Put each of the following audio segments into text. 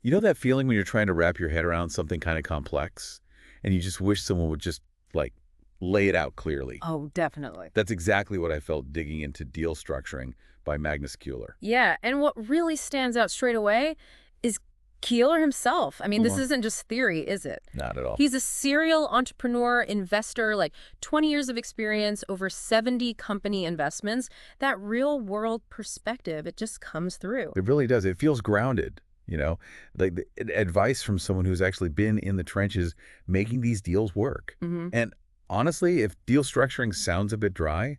You know that feeling when you're trying to wrap your head around something kind of complex and you just wish someone would just, like, lay it out clearly? Oh, definitely. That's exactly what I felt digging into Deal Structuring by Magnus Kjøller. Yeah, and what really stands out straight away is Keeler himself. I mean, this Well, isn't just theory, is it? not at all. He's a serial entrepreneur, investor, like 20 years of experience, over 70 company investments. That real-world perspective, it just comes through. It really does. It feels grounded, you know, like advice from someone who's actually been in the trenches making these deals work. Hmm. And honestly, if deal structuring sounds a bit dry,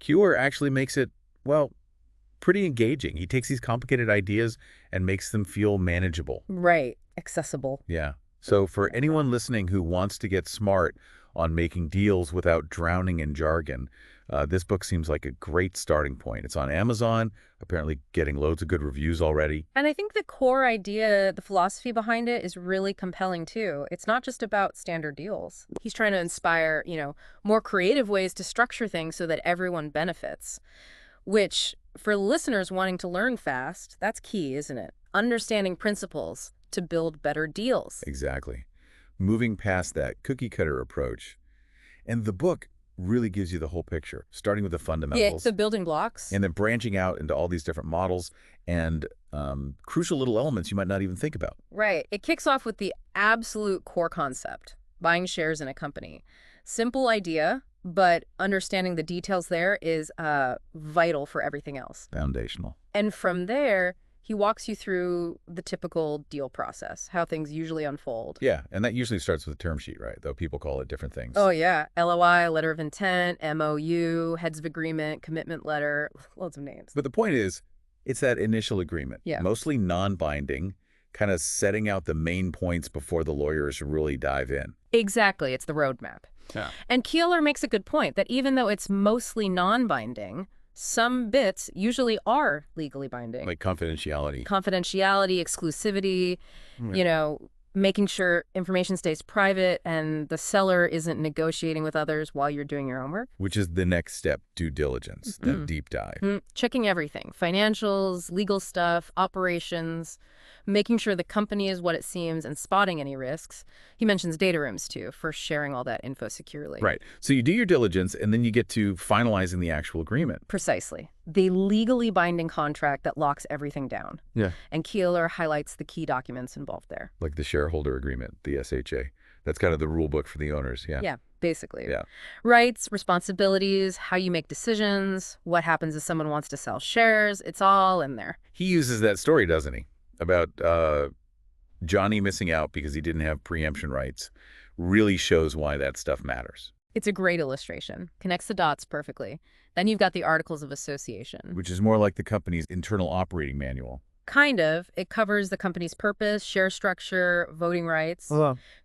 Kjøller actually makes it, well, pretty engaging. He takes these complicated ideas and makes them feel manageable. Right. Accessible. Yeah. So for anyone listening who wants to get smart on making deals without drowning in jargon, this book seems like a great starting point. It's on Amazon, apparently getting loads of good reviews already. And I think the core idea, the philosophy behind it is really compelling too. It's not just about standard deals. He's trying to inspire, more creative ways to structure things so that everyone benefits, which for listeners wanting to learn fast, that's key, isn't it? Understanding principles to build better deals. Exactly. Moving past that cookie-cutter approach. And the book really gives you the whole picture, starting with the Yeah, fundamentals the building blocks. and then branching out into all these different models and crucial little elements you might not even think about. Right. It kicks off with the absolute core concept, buying shares in a company. Simple idea, but understanding the details there is vital for everything else. Foundational. And from there, he walks you through the typical deal process, how things usually unfold. Yeah, and that usually starts with a term sheet, right? Though people call it different things. Oh, yeah. LOI, letter of intent, MOU, heads of agreement, commitment letter, loads of names. But the point is, it's that initial agreement, Yeah. mostly non-binding, kind of setting out the main points before the lawyers really dive in. Exactly. It's the roadmap. Yeah. And Keeler makes a good point that even though it's mostly non-binding, some bits usually are legally binding. Like confidentiality. Confidentiality, exclusivity, making sure information stays private and the seller isn't negotiating with others while you're doing your homework. Which is the next step, due diligence, that deep dive. Checking everything, financials, legal stuff, operations, making sure the company is what it seems and spotting any risks. He mentions data rooms, too, for sharing all that info securely. Right. So you do your diligence, and then you get to finalizing the actual agreement. Precisely. The legally binding contract that locks everything down. Yeah. And Keeler highlights the key documents involved there. Like the shareholder agreement, the SHA. That's kind of the rule book for the owners, yeah. Yeah, basically. Yeah. Rights, responsibilities, how you make decisions, what happens if someone wants to sell shares. It's all in there. He uses that story, doesn't he? About Johnny missing out because he didn't have preemption rights. Really shows why that stuff matters. It's a great illustration. Connects the dots perfectly. Then you've got the Articles of Association. Which is more like the company's internal operating manual. Kind of. It covers the company's purpose, share structure, voting rights.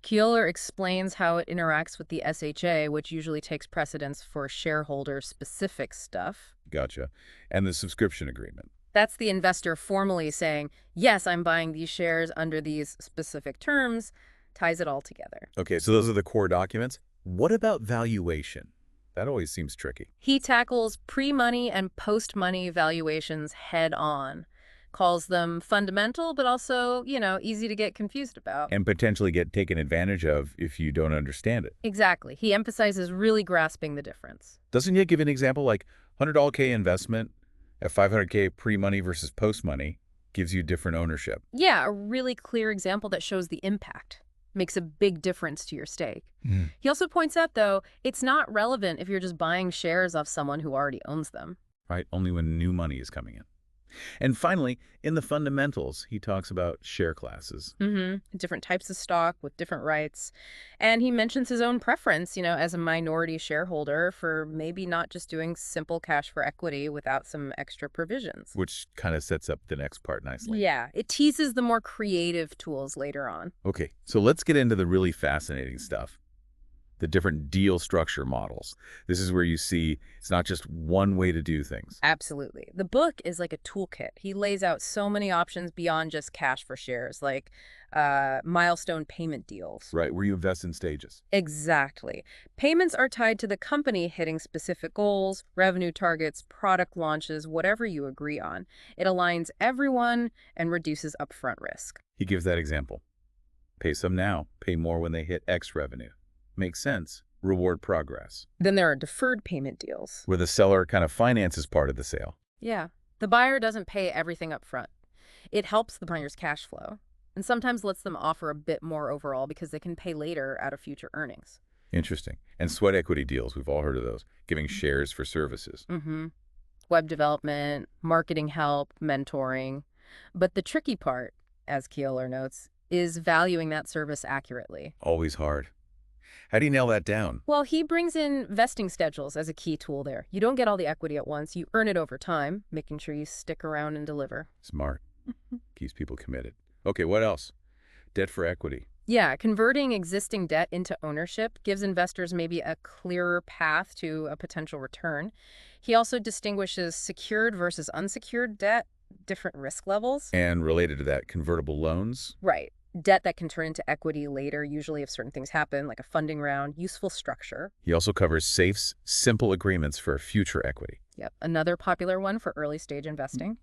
Kjøller explains how it interacts with the SHA, which usually takes precedence for shareholder-specific stuff. Gotcha. And the subscription agreement. That's the investor formally saying, yes, I'm buying these shares under these specific terms, ties it all together. Okay, so those are the core documents. What about valuation? That always seems tricky. He tackles pre-money and post-money valuations head on. Calls them fundamental, but also, easy to get confused about. And potentially get taken advantage of if you don't understand it. Exactly. He emphasizes really grasping the difference. Doesn't he give an example like $100K investment at $500K pre-money versus post-money gives you different ownership? Yeah, a really clear example that shows the impact. Makes a big difference to your stake. He also points out, though, it's not relevant if you're just buying shares off someone who already owns them. Right, only when new money is coming in. And finally, in the fundamentals, he talks about share classes. Different types of stock with different rights. And he mentions his own preference, as a minority shareholder for maybe not just doing simple cash for equity without some extra provisions. Which kind of sets up the next part nicely. Yeah, it teases the more creative tools later on. Okay, so let's get into the really fascinating stuff. The different deal structure models. This is where you see it's not just one way to do things. Absolutely. The book is like a toolkit. He lays out so many options beyond just cash for shares, like milestone payment deals. Right, where you invest in stages. Exactly. Payments are tied to the company hitting specific goals, revenue targets, product launches, whatever you agree on. It aligns everyone and reduces upfront risk. He gives that example. Pay some now, pay more when they hit X revenue. Makes sense. Reward progress. Then there are deferred payment deals. Where the seller kind of finances part of the sale. Yeah. The buyer doesn't pay everything up front. It helps the buyer's cash flow and sometimes lets them offer a bit more overall because they can pay later out of future earnings. Interesting. And sweat equity deals, we've all heard of those. Giving shares for services. Web development, marketing help, mentoring. But the tricky part, as Kjøller notes, is valuing that service accurately. Always hard. How do you nail that down? Well, he brings in vesting schedules as a key tool there. You don't get all the equity at once. You earn it over time, making sure you stick around and deliver. Smart. Keeps people committed. Okay, what else? Debt for equity. Yeah, converting existing debt into ownership gives investors maybe a clearer path to a potential return. He also distinguishes secured versus unsecured debt, different risk levels. And related to that, convertible loans? Right. Debt that can turn into equity later, usually if certain things happen, like a funding round, useful structure. He also covers safes, simple agreements for future equity. Yep, another popular one for early stage investing.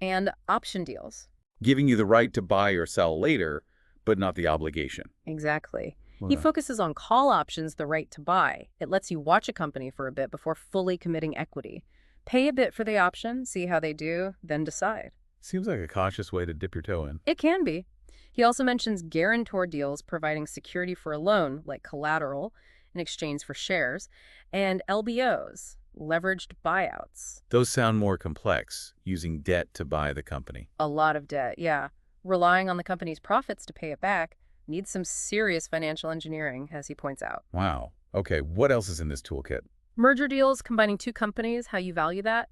And option deals. Giving you the right to buy or sell later, but not the obligation. Exactly. Well He done. focuses on call options, the right to buy. It lets you watch a company for a bit before fully committing equity. Pay a bit for the option, see how they do, then decide. Seems like a cautious way to dip your toe in. It can be. He also mentions guarantor deals providing security for a loan, like collateral, in exchange for shares, and LBOs, leveraged buyouts. Those sound more complex, using debt to buy the company. A lot of debt, yeah. Relying on the company's profits to pay it back needs some serious financial engineering, as he points out. Wow. Okay, what else is in this toolkit? Merger deals, combining two companies, how you value that.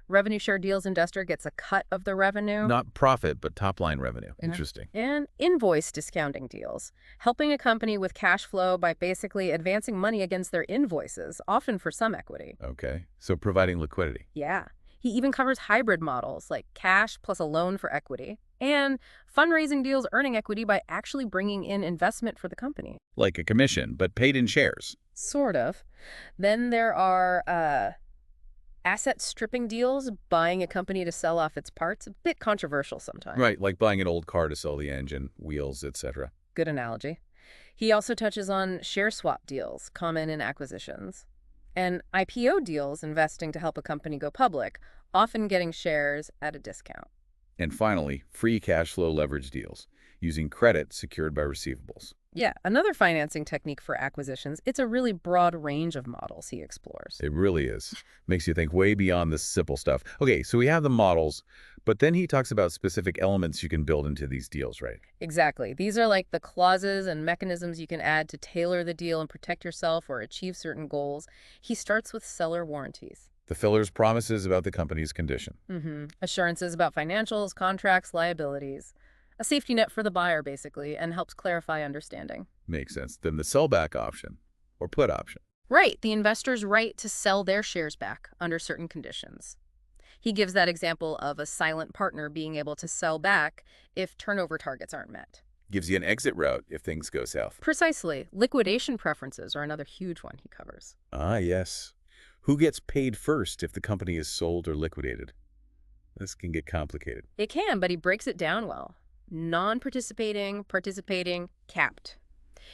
Revenue share deals, investor gets a cut of the revenue. Not profit, but top-line revenue. Yeah. Interesting. And invoice discounting deals, helping a company with cash flow by basically advancing money against their invoices, often for some equity. Okay, so providing liquidity. Yeah. He even covers hybrid models like cash plus a loan for equity, and fundraising deals earning equity by actually bringing in investment for the company. Like a commission, but paid in shares. Sort of. Then there are asset stripping deals, buying a company to sell off its parts. A bit controversial sometimes. Right, like buying an old car to sell the engine, wheels, etc. Good analogy. He also touches on share swap deals, common in acquisitions, and IPO deals, investing to help a company go public, often getting shares at a discount. And finally, free cash flow leverage deals, using credit secured by receivables. Yeah, another financing technique for acquisitions. It's a really broad range of models he explores. It really is. Makes you think way beyond the simple stuff. Okay, so we have the models, but then he talks about specific elements you can build into these deals, right? Exactly. These are like the clauses and mechanisms you can add to tailor the deal and protect yourself or achieve certain goals. He starts with seller warranties. The filler's promises about the company's condition. Assurances about financials, contracts, liabilities. A safety net for the buyer, basically, and helps clarify understanding. Makes sense. Then the sellback option, or put option. Right, the investor's right to sell their shares back under certain conditions. He gives that example of a silent partner being able to sell back if turnover targets aren't met. Gives you an exit route if things go south. Precisely. Liquidation preferences are another huge one he covers. Ah, yes. Who gets paid first if the company is sold or liquidated? This can get complicated. It can, but he breaks it down well. Non-participating, participating, capped.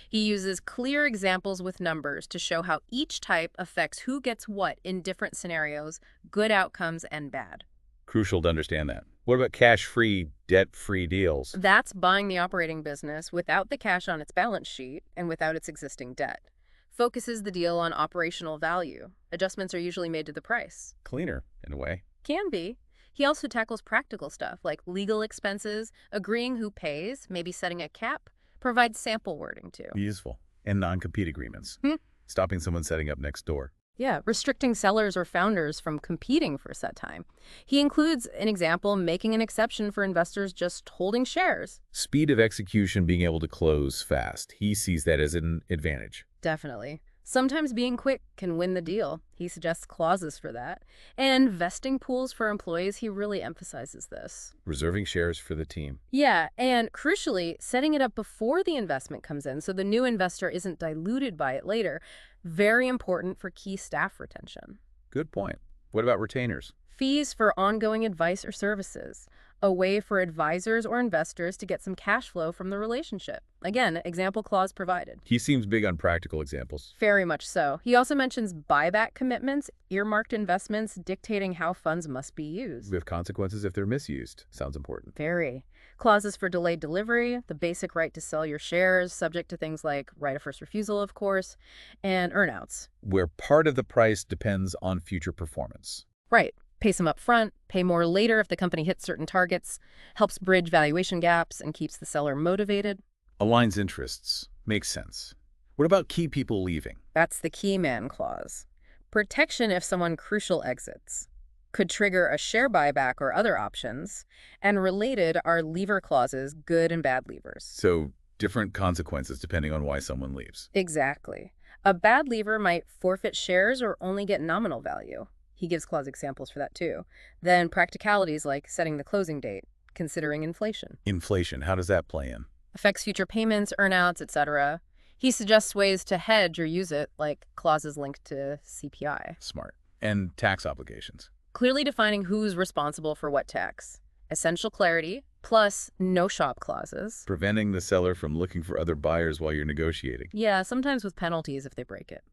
He uses clear examples with numbers to show how each type affects who gets what in different scenarios, good outcomes and bad. Crucial to understand that. What about cash-free, debt-free deals? That's buying the operating business without the cash on its balance sheet and without its existing debt. Focuses the deal on operational value. Adjustments are usually made to the price. Cleaner, in a way. Can be. He also tackles practical stuff like legal expenses, agreeing who pays, maybe setting a cap, provides sample wording too. Useful. And non-compete agreements. Stopping someone setting up next door. Yeah, restricting sellers or founders from competing for set time. He includes an example making an exception for investors just holding shares. Speed of execution, being able to close fast. He sees that as an advantage. Definitely. Sometimes being quick can win the deal. He suggests clauses for that. And vesting pools for employees, he really emphasizes this. Reserving shares for the team. Yeah, and crucially, setting it up before the investment comes in so the new investor isn't diluted by it later. Very important for key staff retention. Good point. What about retainers? Fees for ongoing advice or services, a way for advisors or investors to get some cash flow from the relationship. Again, example clause provided. He seems big on practical examples. Very much so. He also mentions buyback commitments, earmarked investments dictating how funds must be used. With consequences if they're misused. Sounds important. Very. Clauses for delayed delivery, the basic right to sell your shares, subject to things like right of first refusal, of course, and earnouts. Where part of the price depends on future performance. Right. Pay some up front, pay more later if the company hits certain targets, helps bridge valuation gaps, and keeps the seller motivated. Aligns interests. Makes sense. What about key people leaving? That's the key man clause. Protection if someone crucial exits. Could trigger a share buyback or other options. And related are leaver clauses, good and bad leavers. So different consequences depending on why someone leaves. Exactly. A bad leaver might forfeit shares or only get nominal value. He gives clause examples for that too. Then practicalities like setting the closing date, considering inflation. Inflation, how does that play in? Affects future payments, earnouts, etc. He suggests ways to hedge or use it, like clauses linked to CPI. Smart. And tax obligations. Clearly defining who's responsible for what tax. Essential clarity, plus no-shop clauses. Preventing the seller from looking for other buyers while you're negotiating. Yeah, sometimes with penalties if they break it.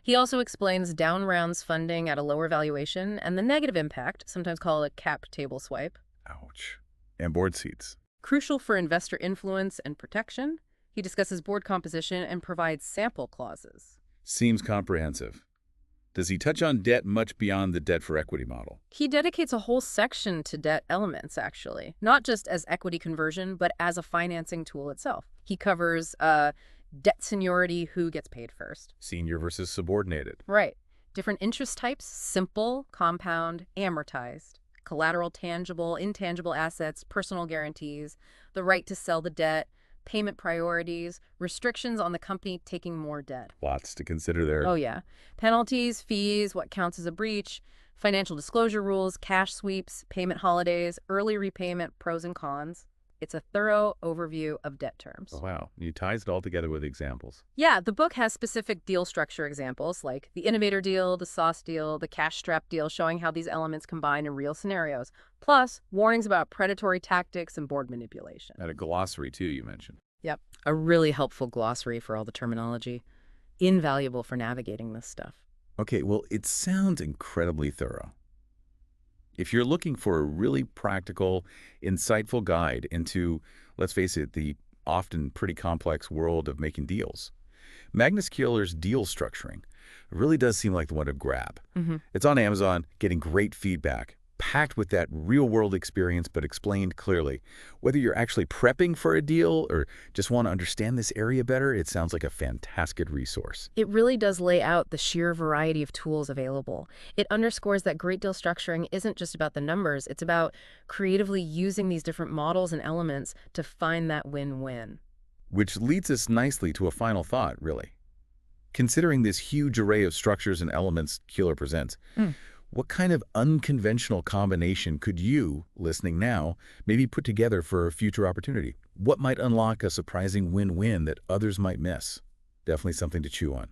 He also explains down rounds funding at a lower valuation and the negative impact, sometimes called a cap table swipe. Ouch. And board seats. Crucial for investor influence and protection. He discusses board composition and provides sample clauses. Seems comprehensive. Does he touch on debt much beyond the debt for equity model? He dedicates a whole section to debt elements, actually, not just as equity conversion, but as a financing tool itself. He covers debt seniority, who gets paid first. Senior versus subordinated. Right. Different interest types, simple, compound, amortized. Collateral, tangible, intangible assets, personal guarantees, the right to sell the debt, payment priorities, restrictions on the company taking more debt. Lots to consider there. Oh, yeah. Penalties, fees, what counts as a breach, financial disclosure rules, cash sweeps, payment holidays, early repayment, pros and cons. It's a thorough overview of debt terms. Oh, wow. You ties it all together with examples. Yeah, the book has specific deal structure examples like the innovator deal, the sauce deal, the cash strap deal, showing how these elements combine in real scenarios. Plus, warnings about predatory tactics and board manipulation. And a glossary, too, you mentioned. Yep. A really helpful glossary for all the terminology. Invaluable for navigating this stuff. Okay, well, it sounds incredibly thorough. If you're looking for a really practical, insightful guide into, let's face it, the often pretty complex world of making deals, Magnus Kjøller's Deal Structuring really does seem like the one to grab. It's on Amazon, getting great feedback, packed with that real-world experience but explained clearly. Whether you're actually prepping for a deal or just want to understand this area better, it sounds like a fantastic resource. It really does lay out the sheer variety of tools available. It underscores that great deal structuring isn't just about the numbers, it's about creatively using these different models and elements to find that win-win. Which leads us nicely to a final thought, really. Considering this huge array of structures and elements Kjøller presents, what kind of unconventional combination could you, listening now, maybe put together for a future opportunity? What might unlock a surprising win-win that others might miss? Definitely something to chew on.